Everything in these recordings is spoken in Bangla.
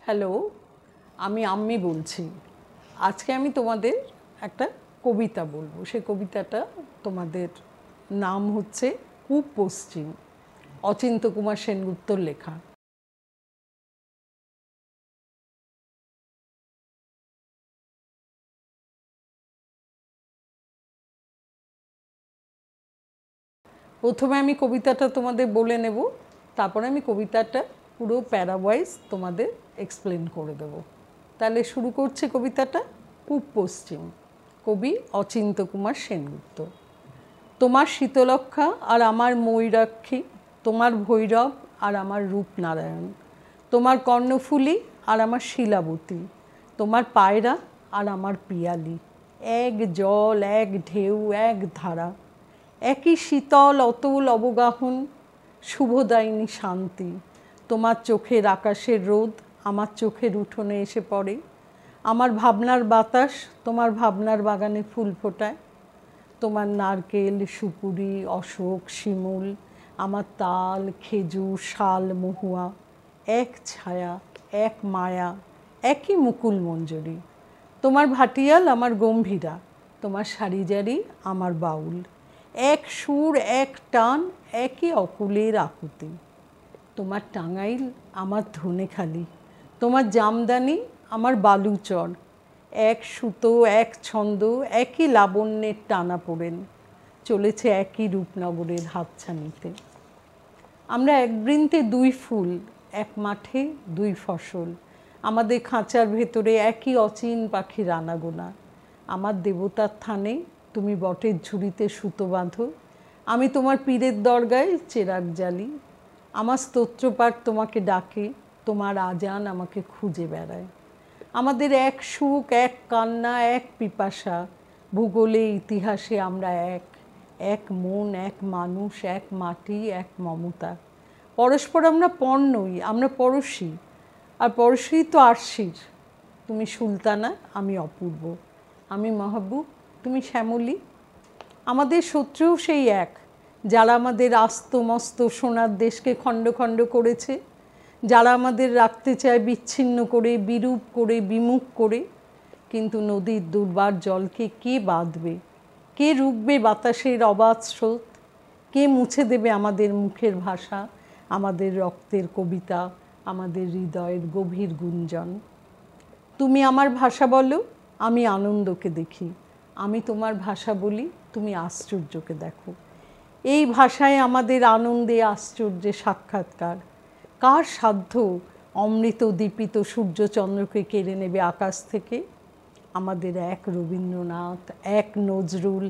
হ্যালো, আমি আম্মি বলছি। আজকে আমি তোমাদের একটা কবিতা বলবো। সেই কবিতাটা তোমাদের নাম হচ্ছে পূব পশ্চিম, অচিন্ত্য কুমার সেনগুপ্তর লেখা। প্রথমে আমি কবিতাটা তোমাদের বলে নেব, তারপরে আমি কবিতাটা পুরো প্যারাওয়াইজ তোমাদের এক্সপ্লেন করে দেব। তাহলে শুরু করছি কবিতাটা। পূব পশ্চিম, কবি অচিন্ত্য কুমার সেনগুপ্ত। তোমার শীতলক্ষা আর আমার ময়ূরাক্ষী, তোমার ভৈরব আর আমার রূপনারায়ণ, তোমার কর্ণফুলী আর আমার শিলাবতী, তোমার পায়রা আর আমার পিয়ালি, এক জল এক ঢেউ এক ধারা, একই শীতল অতল অবগাহন, শুভদায়িনী শান্তি। তোমার চোখের আকাশের রোদ আমার চোখের উঠোনে এসে পড়ে, আমার ভাবনার বাতাস তোমার ভাবনার বাগানে ফুল ফোটায়। তোমার নারকেল সুপুরি অশোক শিমুল, আমার তাল খেজুর শাল মহুয়া, এক ছায়া এক মায়া একই মুকুল মঞ্জরি। তোমার ভাটিয়াল আমার গম্ভীরা, তোমার সারিজারি আমার বাউল, এক সুর এক টান একই অকুলের আকুতি। তোমার টাঙ্গাইল আমার ধনেখালি, তোমার জামদানি আমার বালুচর, এক সুতো এক ছন্দ একই লাবণ্যের টানা পড়েন, চলেছে একই রূপনগরের হাতছানিতে। আমরা এক বৃন্তে দুই ফুল, এক মাঠে দুই ফসল, আমাদের খাঁচার ভেতরে একই অচিন পাখির আনাগোনা। আমার দেবতার থানে তুমি বটের ঝুড়িতে সুতো বাঁধো, আমি তোমার পীরের দরগায় চেরাগ জ্বালি। আমার স্তোত্রপাঠ তোমাকে ডাকে, তোমার আজান আমাকে খুঁজে বেড়ায়। আমাদের এক সুখ এক কান্না এক পিপাসা, ভূগোলে ইতিহাসে আমরা এক, এক মন এক মানুষ এক মাটি এক মমতা। পরস্পর আমরা পর নই, আমরা পরশী, আর পরশী তো আরশির। তুমি সুলতানা আমি অপূর্ব, আমি মাহবুব তুমি শ্যামলী। আমাদের শত্রুও সেই এক, যারা আমাদের আস্ত মস্ত সোনার দেশকে খণ্ড খণ্ড করেছে, যারা আমাদের রাখতে চায় বিচ্ছিন্ন করে বিরূপ করে বিমুখ করে। কিন্তু নদীর দুর্বার জলকে কে বাঁধবে, কে রুখবে বাতাসের অবাধ স্রোত, কে মুছে দেবে আমাদের মুখের ভাষা, আমাদের রক্তের কবিতা, আমাদের হৃদয়ের গভীর গুঞ্জন। তুমি আমার ভাষা বলো আমি আনন্দকে দেখি, আমি তোমার ভাষা বলি তুমি আশ্চর্যকে দেখো। এই ভাষায় আমাদের আনন্দে আশ্চর্যে সাক্ষাৎকার। কার সাধ্য অমৃত দীপিত সূর্যচন্দ্রকে কেড়ে নেবে আকাশ থেকে? আমাদের এক রবীন্দ্রনাথ এক নজরুল,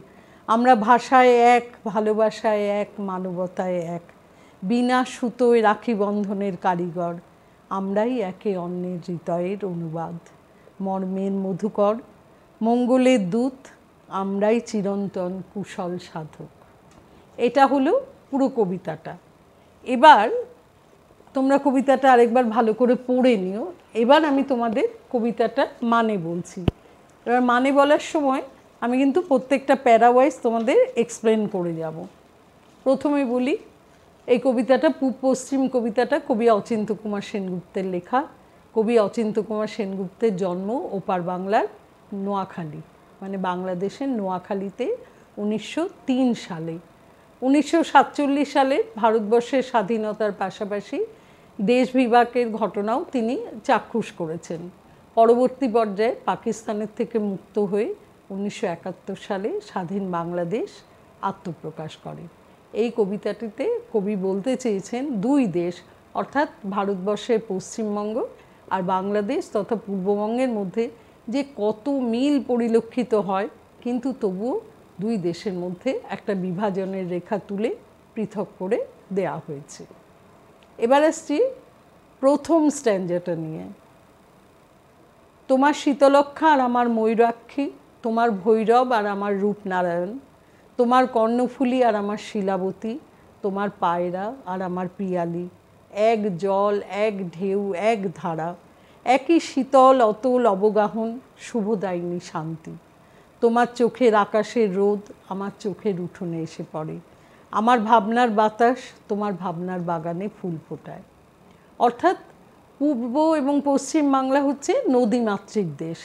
আমরা ভাষায় এক ভালোবাসায় এক মানবতায় এক, বিনা সুতোয় রাখি বন্ধনের কারিগর। আমরাই একে অন্যের হৃদয়ের অনুবাদ, মর্মের মধুকর মঙ্গলের দূত, আমরাই চিরন্তন কুশল সাধক। এটা হলো পুরো কবিতাটা। এবার তোমরা কবিতাটা আরেকবার ভালো করে পড়ে নিও। এবার আমি তোমাদের কবিতাটা মানে বলছি। এবার মানে বলার সময় আমি কিন্তু প্রত্যেকটা প্যারাওয়াইজ তোমাদের এক্সপ্লেন করে যাব। প্রথমে বলি, এই কবিতাটা পূব পশ্চিম কবিতাটা কবি অচিন্ত্য কুমার সেনগুপ্তের লেখা। কবি অচিন্ত্য কুমার সেনগুপ্তের জন্ম ওপার বাংলার নোয়াখালী, মানে বাংলাদেশের নোয়াখালীতে 1903 সালে। 1947 সালে ভারতবর্ষের স্বাধীনতার পাশাপাশি দেশ বিভাগের ঘটনাও তিনি চাক্ষুষ করেছেন। পরবর্তী পর্যায়ে পাকিস্তানের থেকে মুক্ত হয়ে 1971 সালে স্বাধীন বাংলাদেশ আত্মপ্রকাশ করে। এই কবিতাটিতে কবি বলতে চেয়েছেন দুই দেশ, অর্থাৎ ভারতবর্ষের পশ্চিমবঙ্গ আর বাংলাদেশ তথা পূর্ববঙ্গের মধ্যে যে কত মিল পরিলক্ষিত হয়, কিন্তু তবুও দুই দেশের মধ্যে একটা বিভাজনের রেখা তুলে পৃথক করে দেয়া হয়েছে। এবার আসছি প্রথম স্ট্যাঞ্জাটা নিয়ে। তোমার শীতলক্ষা আর আমার ময়ূরাক্ষী, তোমার ভৈরব আর আমার রূপনারায়ণ, তোমার কর্ণফুলী আর আমার শিলাবতী, তোমার পায়রা আর আমার পিয়ালি, এক জল এক ঢেউ এক ধারা, একই শীতল অতল অবগাহন, শুভদায়িনী শান্তি। তোমার চোখের আকাশের রোদ আমার চোখের উঠোনে এসে পড়ে, আমার ভাবনার বাতাস তোমার ভাবনার বাগানে ফুল ফোটায়। অর্থাৎ পূর্ব এবং পশ্চিম বাংলা হচ্ছে নদীমাতৃক দেশ।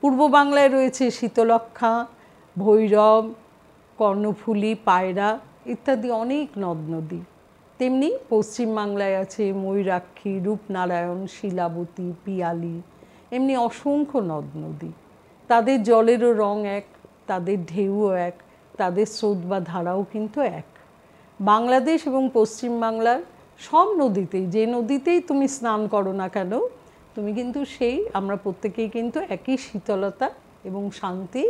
পূর্ব বাংলায় রয়েছে শীতলক্ষ্যা, ভৈরব, কর্ণফুলী, পায়রা ইত্যাদি অনেক নদ নদী। তেমনি পশ্চিম বাংলায় আছে ময়ূরাক্ষী, রূপনারায়ণ, শিলাবতী, পিয়ালি, এমনি অসংখ্য নদ নদী। তাদের জলেরও রং এক, তাদের ঢেউও এক, তাদের স্রোত বা ধারাও কিন্তু এক। বাংলাদেশ এবং পশ্চিম বাংলার সব নদীতেই, যে নদীতেই তুমি স্নান করো না কেন, তুমি কিন্তু আমরা প্রত্যেকেই কিন্তু একই শীতলতা এবং শান্তি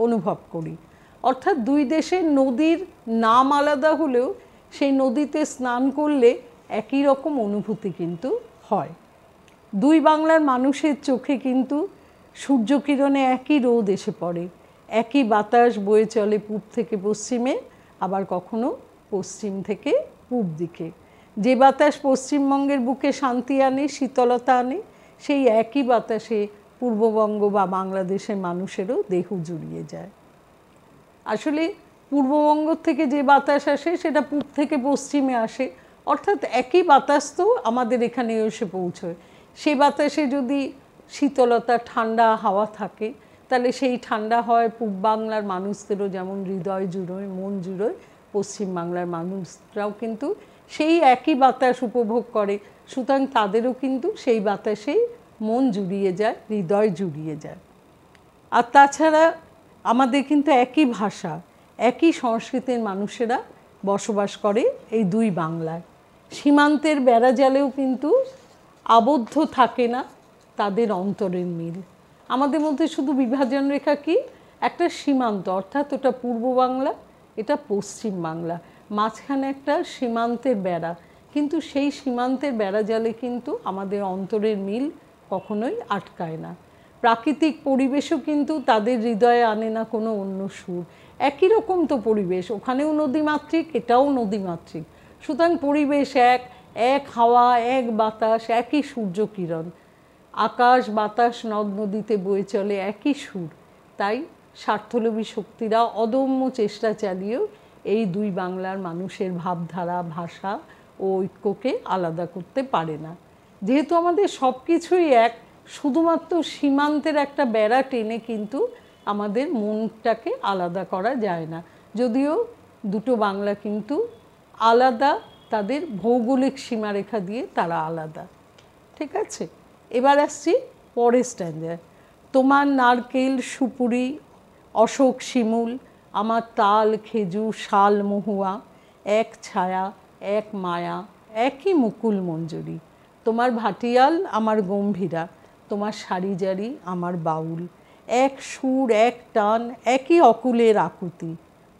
অনুভব করি। অর্থাৎ দুই দেশের নদীর নাম আলাদা হলেও সেই নদীতে স্নান করলে একই রকম অনুভূতি কিন্তু হয়। দুই বাংলার মানুষের চোখে কিন্তু সূর্যকিরণে একই রোদ এসে পড়ে, একই বাতাস বয়ে চলে পূব থেকে পশ্চিমে, আবার কখনো পশ্চিম থেকে পূব দিকে। যে বাতাস পশ্চিমবঙ্গের বুকে শান্তি আনে, শীতলতা আনে, সেই একই বাতাসে পূর্ববঙ্গ বা বাংলাদেশের মানুষেরও দেহ জুড়িয়ে যায়। আসলে পূর্ববঙ্গ থেকে যে বাতাস আসে সেটা পূব থেকে পশ্চিমে আসে, অর্থাৎ একই বাতাস তো আমাদের এখানে এসে পৌঁছয়। সেই বাতাসে যদি শীতলতা, ঠান্ডা হাওয়া থাকে, তাহলে সেই ঠান্ডা হয় পূব বাংলার মানুষদেরও যেমন হৃদয় জুড়োয়, মন জুড়োয়, পশ্চিম বাংলার মানুষরাও কিন্তু সেই একই বাতাস উপভোগ করে। সুতরাং তাদেরও কিন্তু সেই বাতাসেই মন জুড়িয়ে যায়, হৃদয় জুড়িয়ে যায়। আর তাছাড়া আমাদের কিন্তু একই ভাষা, একই সংস্কৃতির মানুষেরা বসবাস করে এই দুই বাংলায়। সীমান্তের বেড়াজালেও কিন্তু আবদ্ধ থাকে না তাদের অন্তরের মিল। আমাদের মধ্যে শুধু বিভাজন রেখা কি, একটা সীমান্ত, অর্থাৎ ওটা পূর্ব বাংলা, এটা পশ্চিম বাংলা, মাঝখানে একটা সীমান্তের বেড়া। কিন্তু সেই সীমান্তের বেড়াজালে কিন্তু আমাদের অন্তরের মিল কখনোই আটকায় না। প্রাকৃতিক পরিবেশও কিন্তু তাদের হৃদয়ে আনে না কোনো অন্য সুর। একই রকম তো পরিবেশ, ওখানেও নদীমাতৃক, এটাও নদীমাতৃক। সুতরাং পরিবেশ এক, এক হাওয়া, এক বাতাস, একই সূর্যকিরণ, আকাশ বাতাস নদ নদীতে বয়ে চলে একই সুর। তাই স্বার্থলোভী শক্তিরা অদম্য চেষ্টা চালিয়েও এই দুই বাংলার মানুষের ভাবধারা, ভাষা ও ঐক্যকে আলাদা করতে পারে না। যেহেতু আমাদের সব কিছুই এক, শুধুমাত্র সীমান্তের একটা বেড়া টেনে কিন্তু আমাদের মনটাকে আলাদা করা যায় না। যদিও দুটো বাংলা কিন্তু আলাদা, তাদের ভৌগোলিক সীমারেখা দিয়ে তারা আলাদা। ঠিক আছে, এবার আসছি পরের স্ট্যান্ডায়। তোমার নারকেল, সুপুরি, অশোক, শিমুল, আমার তাল, খেজুর, শাল, মহুয়া, এক ছায়া, এক মায়া, একই মুকুল মঞ্জুরি। তোমার ভাটিয়াল, আমার গম্ভীরা, তোমার সারি জারি, আমার বাউল, এক সুর, এক টান, একই অকুলের আকুতি।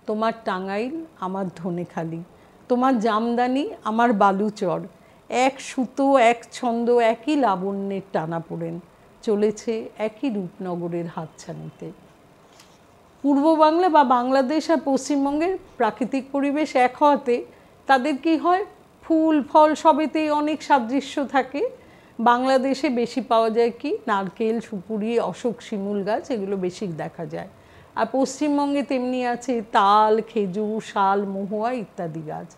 তোমার টাঙ্গাইল, আমার ধনেখালি, তোমার জামদানি, আমার বালুচর, এক সুতো, এক ছন্দ, একই লাবণ্যের টানাপোড়েন, চলেছে একই রূপনগরের হাতছানিতে। পূর্ব বাংলা বা বাংলাদেশ আর পশ্চিমবঙ্গের প্রাকৃতিক পরিবেশ এক হওয়াতে তাদের কি হয়, ফুল ফল সবেতেই অনেক সাদৃশ্য থাকে। বাংলাদেশে বেশি পাওয়া যায় কি, নারকেল, সুপুরি, অশোক, শিমুল গাছ, এগুলো বেশি দেখা যায়। আর পশ্চিমবঙ্গে তেমনি আছে তাল, খেজুর, শাল, মহুয়া ইত্যাদি গাছ।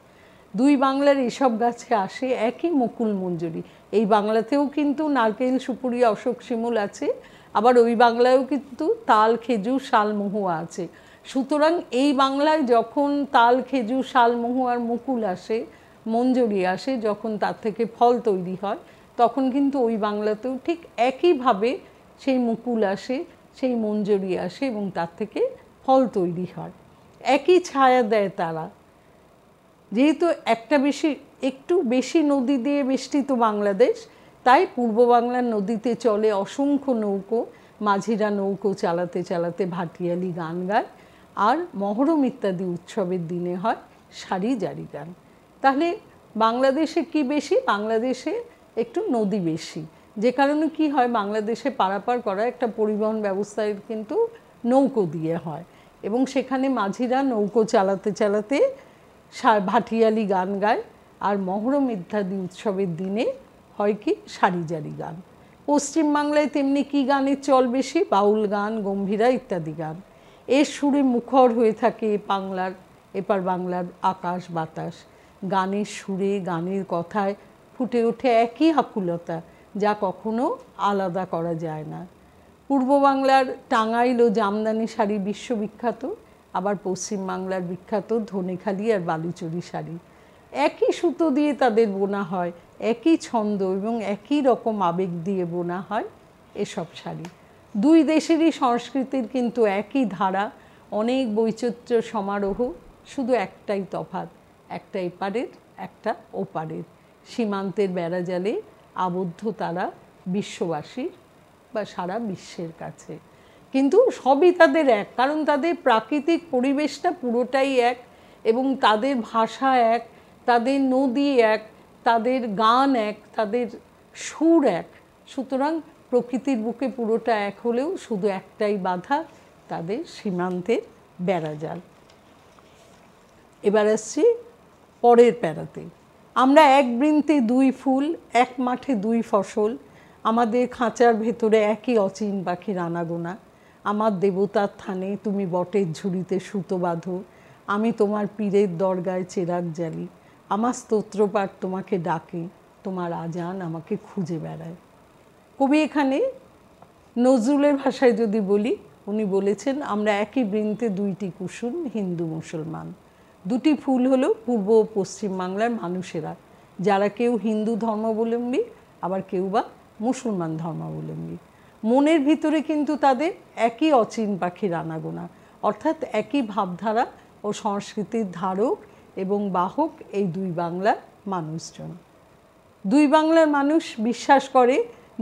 দুই বাংলার এসব গাছে আসে একই মুকুল মঞ্জুরি। এই বাংলাতেও কিন্তু নারকেল, সুপুরি, অশোক, শিমুল আছে, আবার ওই বাংলায়ও কিন্তু তাল, খেজুর, শাল, মহুয়া আছে। সুতরাং এই বাংলায় যখন তাল, খেজুর, শাল, মহুয়ার মুকুল আসে, মঞ্জুরি আসে, যখন তার থেকে ফল তৈরি হয়, তখন কিন্তু ওই বাংলাতেও ঠিক একইভাবে সেই মুকুল আসে, সেই মঞ্জুরি আসে এবং তার থেকে ফল তৈরি হয়। একই ছায়া দেয় তারা। যেহেতু একটু বেশি নদী দিয়ে বেষ্টিত বাংলাদেশ, তাই পূর্ব বাংলার নদীতে চলে অসংখ্য নৌকো। মাঝিরা নৌকো চালাতে চালাতে ভাটিয়ালি গান গায়, আর মহরম ইত্যাদি উৎসবের দিনে হয় সারি জারি গান। তাহলে বাংলাদেশে কি বেশি, বাংলাদেশে একটু নদী বেশি, যে কারণে কি হয়, বাংলাদেশে পারাপার করা একটা পরিবহন ব্যবস্থায় কিন্তু নৌকো দিয়ে হয়, এবং সেখানে মাঝিরা নৌকো চালাতে চালাতে ভাটিয়ালি গান গায়, আর মহরম ইত্যাদি উৎসবের দিনে হয় কি সারি জারি গান। পশ্চিমবাংলায় তেমনি কি গানের চল বেশি, বাউল গান, গম্ভীরা ইত্যাদি গান। এর সুরে মুখর হয়ে থাকে এপার বাংলার আকাশ বাতাস। গানের সুরে, গানের কথায় ফুটে ওঠে একই আকুলতা, যা কখনো আলাদা করা যায় না। পূর্ব বাংলার টাঙ্গাইল ও জামদানি শাড়ি বিশ্ববিখ্যাত, আবার পশ্চিম বাংলার বিখ্যাত ধনেখালি আর বালুচরী শাড়ি। একই সুতো দিয়ে তাদের বোনা হয়, একই ছন্দ এবং একই রকম আবেগ দিয়ে বোনা হয় এসব শাড়ি। দুই দেশেরই সংস্কৃতির কিন্তু একই ধারা, অনেক বৈচিত্র্য সমারোহ, শুধু একটাই তফাৎ, একটা এপারের একটা ওপারের। সীমান্তের বেড়াজালে আবদ্ধ তারা বিশ্ববাসীর বা সারা বিশ্বের কাছে, কিন্তু সবই তাদের এক, কারণ তাদের প্রাকৃতিক পরিবেশটা পুরোটাই এক এবং তাদের ভাষা এক, তাদের নদী এক, তাদের গান এক, তাদের সুর এক। সুতরাং প্রকৃতির বুকে পুরোটা এক হলেও শুধু একটাই বাধা, তাদের সীমান্তের বেড়াজাল। এবার আসছি পরের প্যারাতে। আমরা এক বৃন্তে দুই ফুল, এক মাঠে দুই ফসল, আমাদের খাঁচার ভেতরে একই অচিন পাখির আনাগোনা। আমার দেবতার থানে তুমি বটের ঝুড়িতে সুতো বাঁধো, আমি তোমার পীরের দরগায় চেরাগ জ্বালি। আমার স্তোত্রপাঠ তোমাকে ডাকে, তোমার আজান আমাকে খুঁজে বেড়ায়। কবি এখানে নজরুলের ভাষায় যদি বলি, উনি বলেছেন আমরা একই বৃন্তে দুইটি কুসুম, হিন্দু মুসলমান। দুটি ফুল হলো পূর্ব ও পশ্চিম বাংলার মানুষেরা, যারা কেউ হিন্দু ধর্মাবলম্বী আবার কেউ বা মুসলমান ধর্মাবলম্বী। মনের ভিতরে কিন্তু তাদের একই অচিন পাখির আনাগোনা, অর্থাৎ একই ভাবধারা ও সংস্কৃতির ধারক এবং বাহক এই দুই বাংলার মানুষজন। দুই বাংলার মানুষ বিশ্বাস করে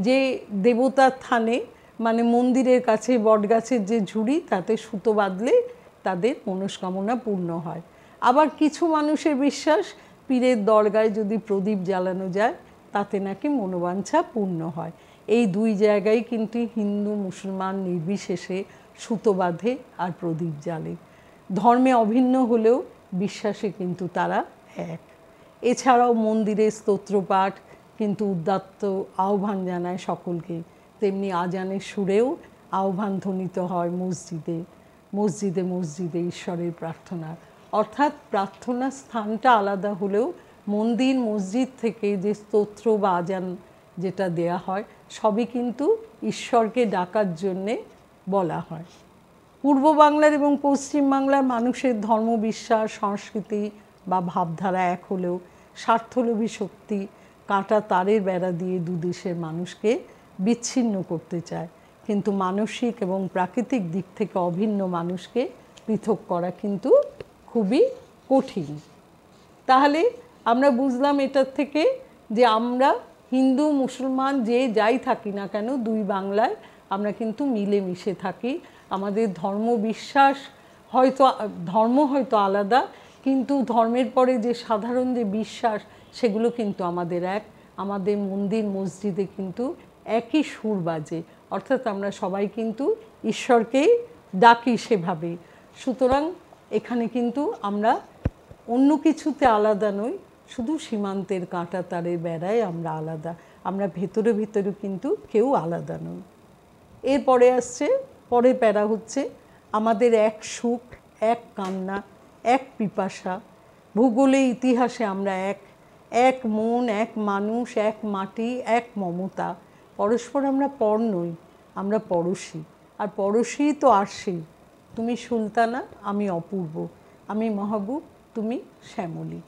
যে দেবতার থানে মানে মন্দিরের কাছে বটগাছের যে ঝুড়ি, তাতে সুতো বাঁধলে তাদের মনস্কামনা পূর্ণ হয়। আবার কিছু মানুষের বিশ্বাস পীরের দরগায় যদি প্রদীপ জ্বালানো যায় তাতে নাকি মনোবাঞ্ছা পূর্ণ হয়। এই দুই জায়গায় কিন্তু হিন্দু মুসলমান নির্বিশেষে সুতো বাঁধে আর প্রদীপ জ্বালে। ধর্মে অভিন্ন হলেও বিশ্বাসে কিন্তু তারা এক। এছাড়াও মন্দিরে স্তোত্রপাঠ কিন্তু উদাত্ত আহ্বান জানায় সকলকে, তেমনি আজানের সুরেও আহ্বান ধ্বনিত হয় মসজিদে মসজিদে মসজিদে ঈশ্বরের প্রার্থনা। অর্থাৎ প্রার্থনার স্থানটা আলাদা হলেও মন্দির মসজিদ থেকে যে স্তোত্র বা আজান যেটা দেয়া হয় সবই কিন্তু ঈশ্বরকে ডাকার জন্যে বলা হয়। পূর্ব বাংলার এবং পশ্চিম বাংলার মানুষের ধর্মবিশ্বাস, সংস্কৃতি বা ভাবধারা এক হলেও স্বার্থলোভী শক্তি কাঁটা তারের বেড়া দিয়ে দুদেশের মানুষকে বিচ্ছিন্ন করতে চায়। কিন্তু মানসিক এবং প্রাকৃতিক দিক থেকে অভিন্ন মানুষকে পৃথক করা কিন্তু খুবই কঠিন। তাহলে আমরা বুঝলাম এটার থেকে যে আমরা হিন্দু মুসলমান যে যাই থাকি না কেন, দুই বাংলায় আমরা কিন্তু মিলেমিশে থাকি। আমাদের ধর্মবিশ্বাস ধর্ম হয়তো আলাদা, কিন্তু ধর্মের পরে যে সাধারণ যে বিশ্বাস সেগুলো কিন্তু আমাদের এক। আমাদের মন্দির মসজিদে কিন্তু একই সুর বাজে, অর্থাৎ আমরা সবাই কিন্তু ঈশ্বরকেই ডাকি সেভাবে। সুতরাং এখানে কিন্তু আমরা অন্য কিছুতে আলাদা নই, শুধু সীমান্তের কাঁটা তারের বেড়ায় আমরা আলাদা। আমরা ভেতরে ভেতরে কিন্তু কেউ আলাদা নই। এরপরে আসছে পরের প্যারা হচ্ছে আমাদের এক সুখ, এক কান্না, এক পিপাসা। ভূগোলে ইতিহাসে আমরা এক, এক মন, এক মানুষ, এক মাটি, এক মমতা। পরস্পর আমরা পর নই, আমরা পড়শি। আর পড়শি তো আরশি। তুমি সুলতানা, আমি অপূর্ব, আমি মাহবুব, তুমি শ্যামলী।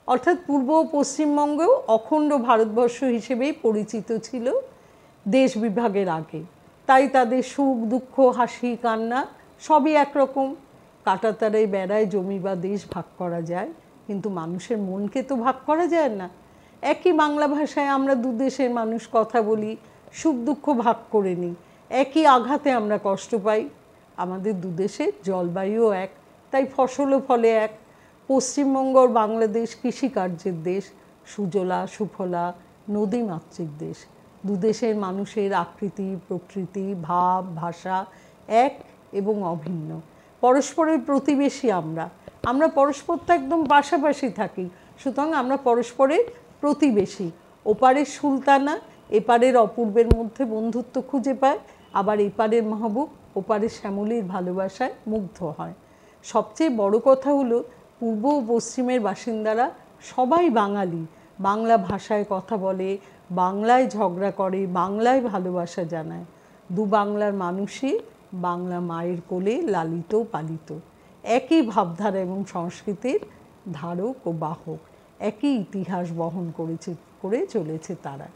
অর্থাৎ পূর্ব ও পশ্চিমবঙ্গেও অখণ্ড ভারতবর্ষ হিসেবেই পরিচিত ছিল দেশ বিভাগের আগে। তাই তাদের সুখ দুঃখ, হাসি কান্না সবই একরকম। কাঁটাতারের বেড়ায় জমি বা দেশ ভাগ করা যায়, কিন্তু মানুষের মনকে তো ভাগ করা যায় না। একই বাংলা ভাষায় আমরা দুদেশের মানুষ কথা বলি, সুখ দুঃখ ভাগ করে নিই। একই আঘাতে আমরা কষ্ট পাই। আমাদের দুদেশের জলবায়ুও এক, তাই ফসলও ফলে এক। পশ্চিমবঙ্গ আর বাংলাদেশ কৃষিকার্যের দেশ, সুজলা সুফলা নদীমাতৃক দেশ। দুদেশের মানুষের আকৃতি, প্রকৃতি, ভাব, ভাষা এক এবং অভিন্ন। পরস্পরের প্রতিবেশী আমরা পরস্পর তো একদম পাশাপাশি থাকি, সুতরাং আমরা পরস্পরের প্রতিবেশী। ওপারের সুলতানা এপারের অপূর্বের মধ্যে বন্ধুত্ব খুঁজে পায়, আবার এপারের মাহবুব ওপারের শ্যামলীর ভালোবাসায় মুগ্ধ হয়। সবচেয়ে বড় কথা হলো পূর্ব ও পশ্চিমের বাসিন্দারা সবাই বাঙালি, বাংলা ভাষায় কথা বলে, বাংলায় ঝগড়া করে, বাংলায় ভালোবাসা জানায়। দু বাংলার মানুষই বাংলা মায়ের কোলে লালিত পালিত, একই ভাবধারা এবং সংস্কৃতির ধারক ও বাহক, একই ইতিহাস বহন করে চলেছে তারা।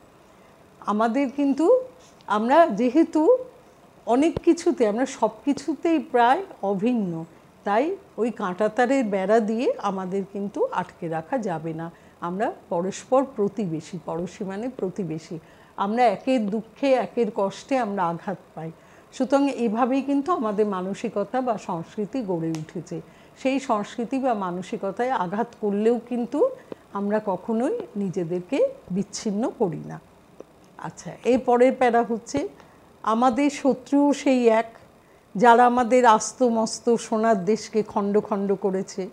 আমাদের কিন্তু আমরা যেহেতু অনেক কিছুতে, আমরা সব কিছুতেই প্রায় অভিন্ন, তাই ওই কাঁটাতারের বেড়া দিয়ে আমাদের কিন্তু আটকে রাখা যাবে না। আমরা পরস্পর প্রতিবেশী, পড়োশী মানে প্রতিবেশী। আমরা একের দুঃখে একের কষ্টে আমরা আঘাত পাই। সুতরাং এভাবেই কিন্তু আমাদের মানসিকতা বা সংস্কৃতি গড়ে উঠেছে। সেই সংস্কৃতি বা মানসিকতায় আঘাত করলেও কিন্তু আমরা কখনোই নিজেদেরকে বিচ্ছিন্ন করি না। আচ্ছা, এর পরের প্যারা হচ্ছে, আমাদের শত্রুও সেই এক, যারা আমাদের আস্ত মস্ত সোনার দেশকে খণ্ড খণ্ড করেছে,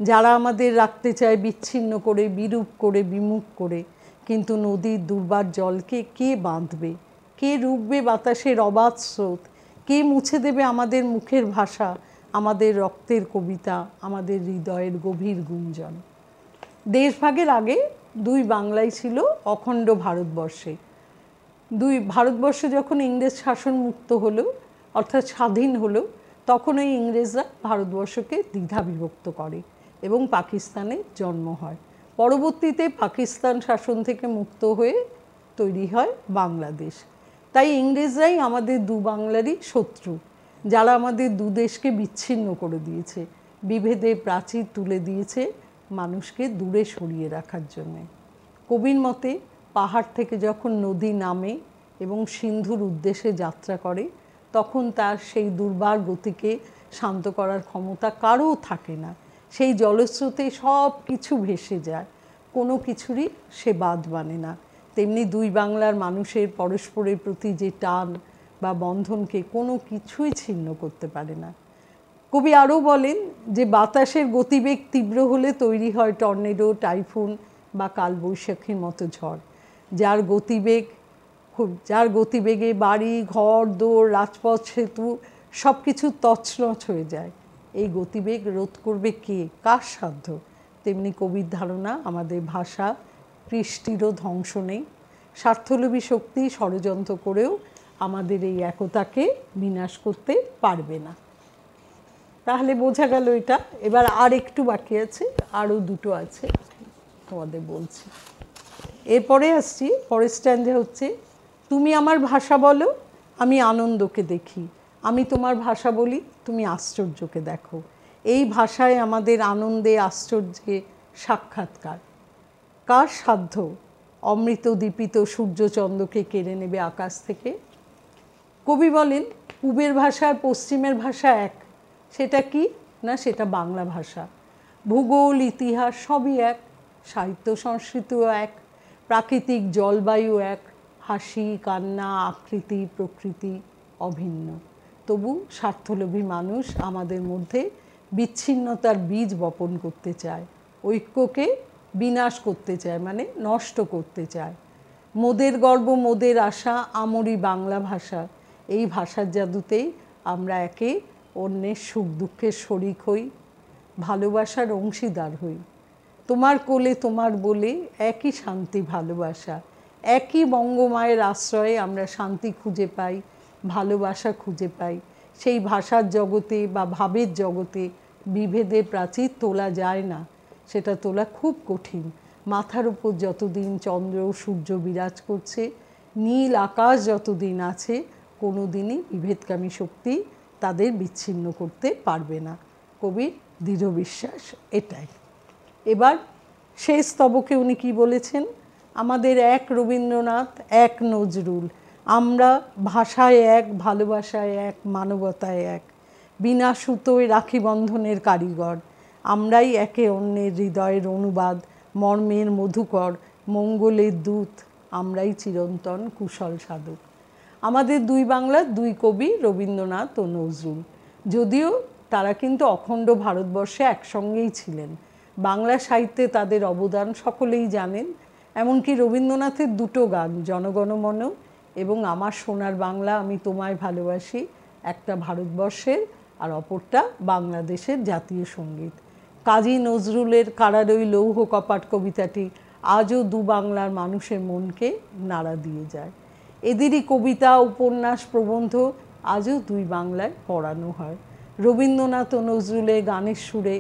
যারা আমাদের রাখতে চায় বিচ্ছিন্ন করে, বিরূপ করে, বিমুখ করে। কিন্তু নদীর দুর্বার জলকে কে বাঁধবে? কে রুখবে বাতাসের অবাধ স্রোত? কে মুছে দেবে আমাদের মুখের ভাষা, আমাদের রক্তের কবিতা, আমাদের হৃদয়ের গভীর গুঞ্জন? দেশভাগের আগে দুই বাংলাই ছিল অখণ্ড ভারতবর্ষে। ভারতবর্ষ যখন ইংরেজ শাসন মুক্ত হলো, অর্থাৎ স্বাধীন হলো, তখন ওই ইংরেজরা ভারতবর্ষকে দ্বিধা বিভক্ত করে এবং পাকিস্তানে জন্ম হয়। পরবর্তীতে পাকিস্তান শাসন থেকে মুক্ত হয়ে তৈরি হয় বাংলাদেশ। তাই ইংরেজরাই আমাদের দু বাংলারই শত্রু, যারা আমাদের দু দেশকে বিচ্ছিন্ন করে দিয়েছে, বিভেদের প্রাচীর তুলে দিয়েছে মানুষকে দূরে সরিয়ে রাখার জন্যে। কবির মতে, পাহাড় থেকে যখন নদী নামে এবং সিন্ধুর উদ্দেশ্যে যাত্রা করে, তখন তার সেই দুর্বার গতিকে শান্ত করার ক্ষমতা কারও থাকে না। সেই জলস্রোতে সব কিছু ভেসে যায়, কোনো কিছুরই সে বাদ মানে না। তেমনি দুই বাংলার মানুষের পরস্পরের প্রতি যে টান বা বন্ধনকে কোনো কিছুই ছিন্ন করতে পারে না। কবি আরও বলেন যে বাতাসের গতিবেগ তীব্র হলে তৈরি হয় টর্নেডো, টাইফুন বা কালবৈশাখীর মতো ঝড়, যার গতিবেগে বাড়ি, ঘর, দোর, রাজপথ, সেতু সব কিছু তছনছ হয়ে যায়। এই গতিবেগ রোধ করবে কে? কার সাধ্য? তেমনি কবির ধারণা, আমাদের ভাষা কৃষ্টিরও ধ্বংস নেই। স্বার্থলোভী শক্তি ষড়যন্ত্র করেও আমাদের এই একতাকে বিনাশ করতে পারবে না। তাহলে বোঝা গেল এটা। এবার আর একটু বাকি আছে, আরও দুটো আছে, তোমাদের বলছি। এরপরে আসছি, পরের স্ট্যান্ডে হচ্ছে, তুমি আমার ভাষা বলো, আমি আনন্দকে দেখি, আমি তোমার ভাষা বলি, তুমি আশ্চর্যকে দেখো। এই ভাষায় আমাদের আনন্দে আশ্চর্যে সাক্ষাৎকার। কার সাধ্য অমৃত দীপিত সূর্যচন্দ্রকে কেড়ে নেবে আকাশ থেকে? কবি বলেন, পূবের ভাষা আর পশ্চিমের ভাষা এক। সেটা কি না, সেটা বাংলা ভাষা। ভূগোল, ইতিহাস সবই এক, সাহিত্য সংস্কৃতিও এক, প্রাকৃতিক জলবায়ু এক, হাসি, কান্না, আকৃতি, প্রকৃতি অভিন্ন। তবু স্বার্থলোভী মানুষ আমাদের মধ্যে বিচ্ছিন্নতার বীজ বপন করতে চায়, ঐক্যকে বিনাশ করতে চায়, মানে নষ্ট করতে চায়। মোদের গর্ব, মোদের আশা, আমরি বাংলা ভাষা। এই ভাষার জাদুতেই আমরা একে অন্যের সুখ দুঃখের শরিক হই, ভালোবাসার অংশীদার হই। তোমার কোলে তোমার বলে একই শান্তি ভালোবাসা, একই বঙ্গমায়ের আশ্রয়ে আমরা শান্তি খুঁজে পাই, ভালোবাসা খুঁজে পাই। সেই ভাষার জগতে বা ভাবের জগতে বিভেদের প্রাচীর তোলা যায় না, সেটা তোলা খুব কঠিন। মাথার উপর যতদিন চন্দ্র সূর্য বিরাজ করছে, নীল আকাশ যতদিন আছে, কোনো দিনই বিভেদকামী শক্তি তাদের বিচ্ছিন্ন করতে পারবে না। কবির দৃঢ় বিশ্বাস এটাই। এবার শেষ স্তবকে উনি কী বলেছেন? আমাদের এক রবীন্দ্রনাথ, এক নজরুল, আমরা ভাষায় এক, ভালোবাসায় এক, মানবতায় এক, বিনা সুতোয় রাখি বন্ধনের কারিগর। আমরাই একে অন্যের হৃদয়ের অনুবাদ, মর্মের মধুকর, মঙ্গলের দূত, আমরাই চিরন্তন কুশল সাধক। আমাদের দুই বাংলার দুই কবি রবীন্দ্রনাথ ও নজরুল, যদিও তারা কিন্তু অখণ্ড ভারতবর্ষে একসঙ্গেই ছিলেন। বাংলা সাহিত্যে তাদের অবদান সকলেই জানেন। এমনকি রবীন্দ্রনাথের দুটো গান, জনগণমন এবং আমার সোনার বাংলা আমি তোমায় ভালোবাসি, একটা ভারতবর্ষের আর অপরটা বাংলাদেশের জাতীয় সঙ্গীত। কাজী নজরুলের কারারই লৌহ কপাট কবিতাটি আজও দু বাংলার মানুষের মনকে নাড়া দিয়ে যায়। এদেরই কবিতা, উপন্যাস, প্রবন্ধ আজও দুই বাংলায় পড়ানো হয়। রবীন্দ্রনাথ ও নজরুলের গানের সুরে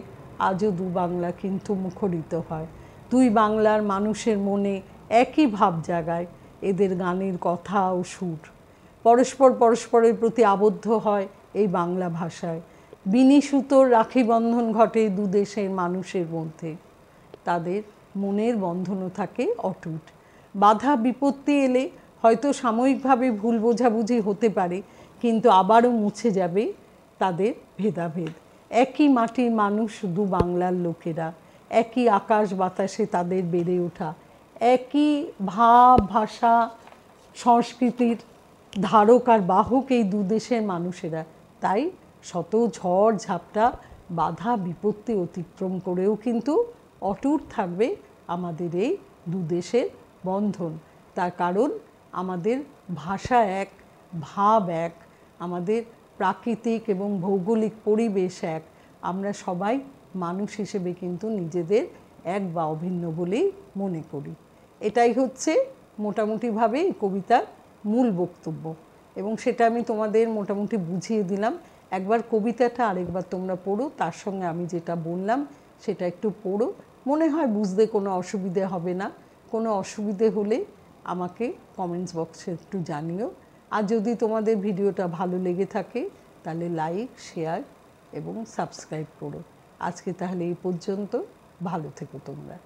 আজও দু বাংলা কিন্তু মুখরিত হয়। দুই বাংলার মানুষের মনে একই ভাব জাগায় এদের গানের কথা ও সুর। পরস্পর পরস্পরের প্রতি আবদ্ধ হয় এই বাংলা ভাষায়। বিনি সুতোর রাখি বন্ধন ঘটে দু দেশের মানুষের মধ্যে। তাদের মনের বন্ধনও থাকে অটুট। বাধা বিপত্তি এলে হয়তো সাময়িকভাবে ভুল বোঝাবুঝি হতে পারে, কিন্তু আবারও মুছে যাবে তাদের ভেদাভেদ। একই মাটির মানুষ দু বাংলার লোকেরা, একই আকাশ বাতাসে তাদের বেড়ে ওঠা, একই ভাব, ভাষা, সংস্কৃতির ধারক আর বাহক এই দু দেশের মানুষেরা। তাই শত ঝড় ঝাপটা, বাধা বিপত্তি অতিক্রম করেও কিন্তু অটুট থাকবে আমাদের এই দু দেশের বন্ধন। তার কারণ আমাদের ভাষা এক, ভাব এক, আমাদের প্রাকৃতিক এবং ভৌগোলিক পরিবেশ এক। আমরা সবাই মানুষ হিসেবে কিন্তু নিজেদের এক বা অভিন্ন বলেই মনে করি। এটাই হচ্ছে মোটামুটিভাবে এই কবিতার মূল বক্তব্য, এবং সেটা আমি তোমাদের মোটামুটি বুঝিয়ে দিলাম। একবার কবিতাটা আরেকবার তোমরা পড়ো, তার সঙ্গে আমি যেটা বললাম সেটা একটু পড়ো। মনে হয় বুঝতে কোনো অসুবিধে হবে না। কোনো অসুবিধে হলে আমাকে কমেন্টস বক্সে একটু জানিও। আর যদি তোমাদের ভিডিওটা ভালো লেগে থাকে তাহলে লাইক, শেয়ার এবং সাবস্ক্রাইব করো। আজকে তাহলে এই পর্যন্ত। ভালো থেকো তোমরা।